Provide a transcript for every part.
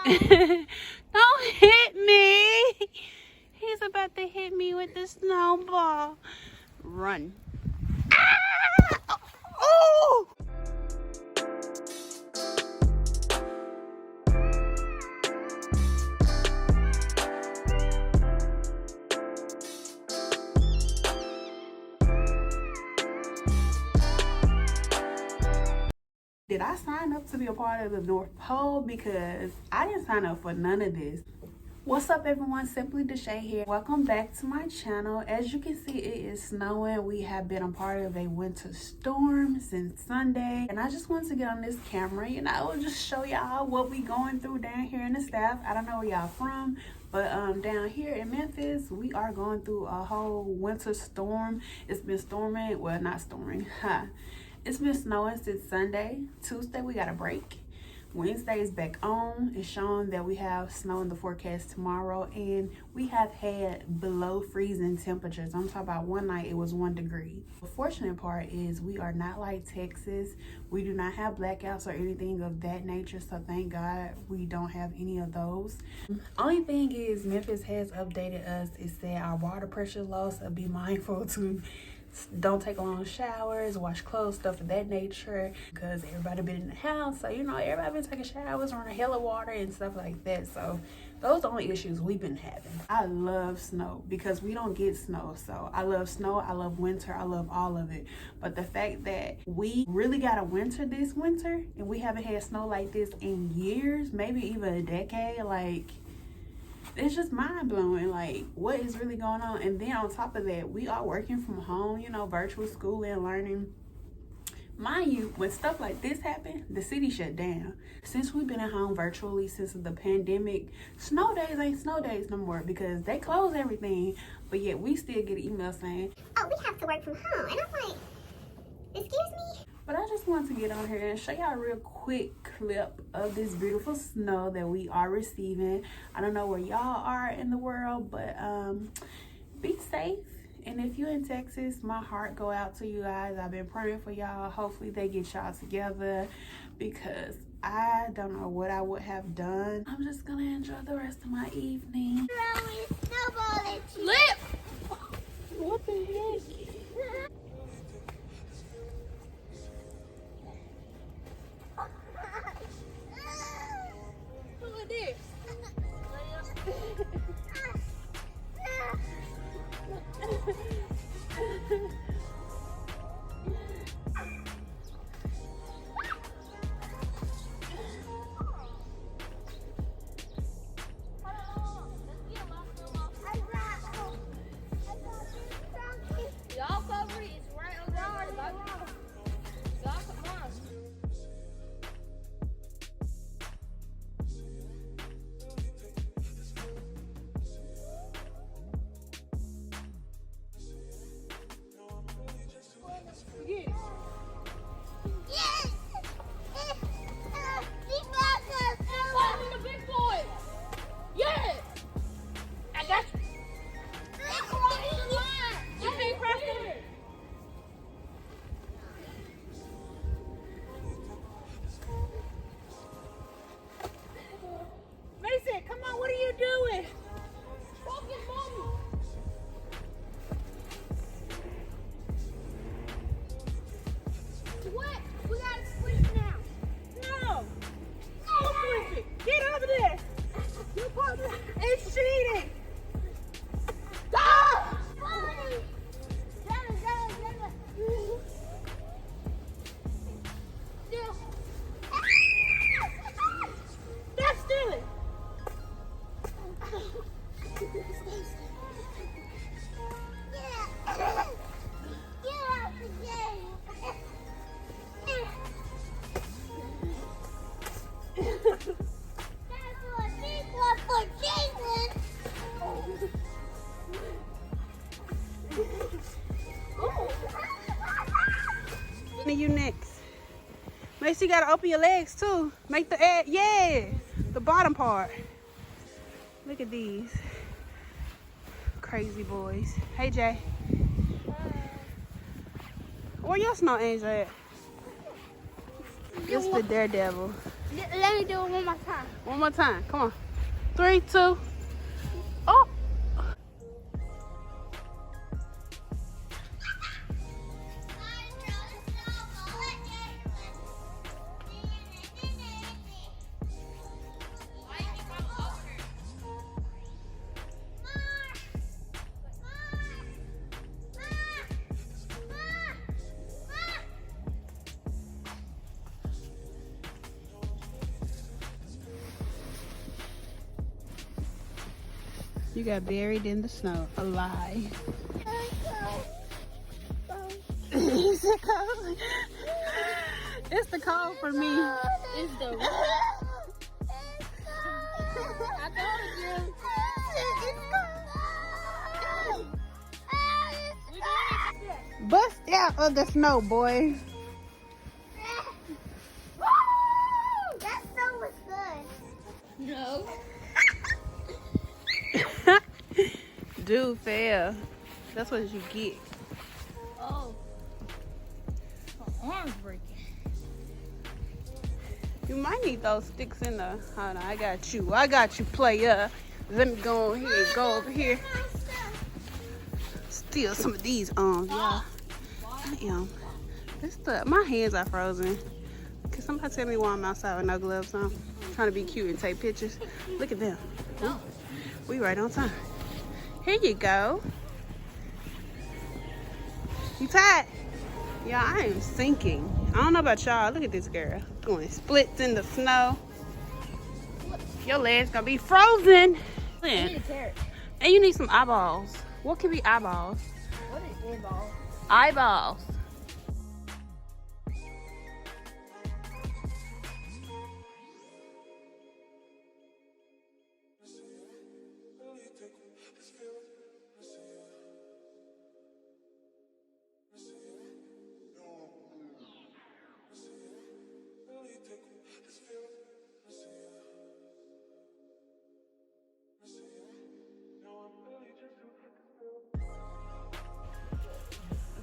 Don't hit me. He's about to hit me with the snowball. Run. Ah! Oh! Did I sign up to be a part of the North Pole? Because I didn't sign up for none of this. What's up everyone, Simply Deshay here. Welcome back to my channel. As you can see, it is snowing. We have been a part of a winter storm since Sunday. And I just wanted to get on this camera, just show y'all what we going through down here in the South. I don't know where y'all from, but down here in Memphis, we are going through a whole winter storm. It's been storming, well not storming, it's been snowing since Sunday. Tuesday we got a break. Wednesday is back on. It's showing that we have snow in the forecast tomorrow, and we have had below freezing temperatures. I'm talking about one night it was 1 degree. The fortunate part is we are not like Texas. We do not have blackouts or anything of that nature, so thank God we don't have any of those. Only thing is Memphis has updated us. It said our water pressure low, so be mindful to don't take long showers, wash clothes, stuff of that nature, because everybody been in the house, so everybody been taking showers, running a hell of water and stuff like that. So those are the only issues we've been having. I love snow because we don't get snow, so I love snow, I love winter, I love all of it. But the fact that we really got a winter this winter and we haven't had snow like this in years, maybe even a decade, like, it's just mind-blowing, like what is really going on. And then on top of that, we are working from home, virtual school and learning. Mind you, when stuff like this happened, the city shut down. Since we've been at home virtually since the pandemic, snow days ain't snow days no more because they close everything, but yet we still get an email saying, oh, we have to work from home. And I'm like, excuse me? But I just wanted to get on here and show y'all a real quick clip of this beautiful snow that we are receiving. I don't know where y'all are in the world, but be safe. And if you're in Texas, my heart go out to you guys. I've been praying for y'all. Hopefully they get y'all together because I don't know what I would have done. I'm just gonna enjoy the rest of my evening. Lip! What the heck? It's cheating! Ah! That's stealing! You next. Make sure you gotta open your legs too. Make the air, yeah, the bottom part. Look at these crazy boys. Hey Jay. Where your snow angel at? It's the daredevil. Let me do it one more time. One more time. Come on. 3, 2. Oh. You got buried in the snow, alive. Is it cold? It's the cold for me. It's the I told you. Bust out of the snow, boy. That snow was good. No. Dude fell. That's what you get. Oh. My arm's breaking. You might need those sticks in the. Hold on, I got you. I got you, player. Let me go over here. Go over here. Steal some of these arms, y'all. I am. My hands are frozen. Can somebody tell me why I'm outside with no gloves on? I'm trying to be cute and take pictures. Look at them. Ooh, we right on time. Here you go. You tired? Yeah, I am sinking. I don't know about y'all. Look at this girl. Doing splits in the snow. Your legs gonna be frozen. I need a carrot. And you need some eyeballs. What can be eyeballs? What is eyeball? Eyeballs.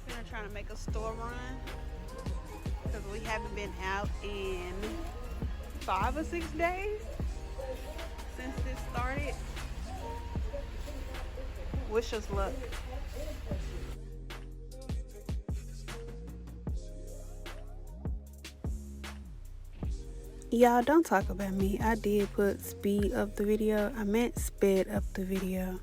We're gonna try to make a store run because we haven't been out in 5 or 6 days since this started. Wish us luck. Y'all, don't talk about me. I did put speed up the video. I meant sped up the video.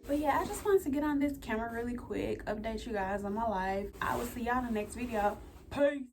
But yeah, I just wanted to get on this camera really quick, update you guys on my life. I will see y'all in the next video. Peace.